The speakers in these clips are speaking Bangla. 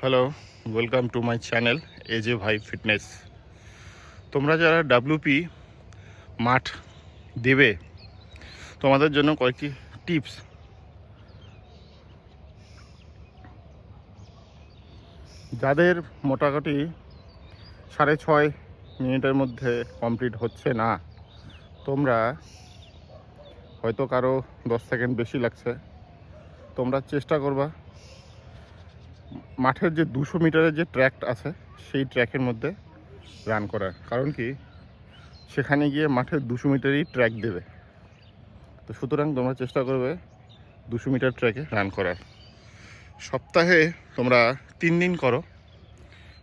Hello, welcome to my channel AJ Bhai fitness. তোমরা যারা ডাব্লিউপি মাঠ দেবে, তোমাদের জন্য কয়েকটি টিপস। যাদের মোটামুটি 6.5 মিনিটের মধ্যে কমপ্লিট হচ্ছে না, তোমরা হয়তো কারো 10 সেকেন্ড বেশি লাগছে, তোমরা চেষ্টা করবা মাঠের যে 200 মিটারের যে ট্র্যাক আছে সেই ট্র্যাকের মধ্যে রান করার। কারণ কি, সেখানে গিয়ে মাঠের 200 মিটারই ট্র্যাক দেবে। তো সুতরাং তোমরা চেষ্টা করবে 200 মিটার ট্র্যাকে রান করার। সপ্তাহে তোমরা 3 দিন করো,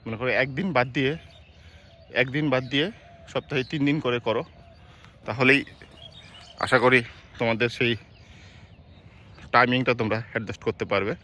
মনে করো একদিন বাদ দিয়ে সপ্তাহে 3 দিন করে করো, তাহলেই আশা করি তোমাদের সেই টাইমিংটা তোমরা অ্যাডজাস্ট করতে পারবে।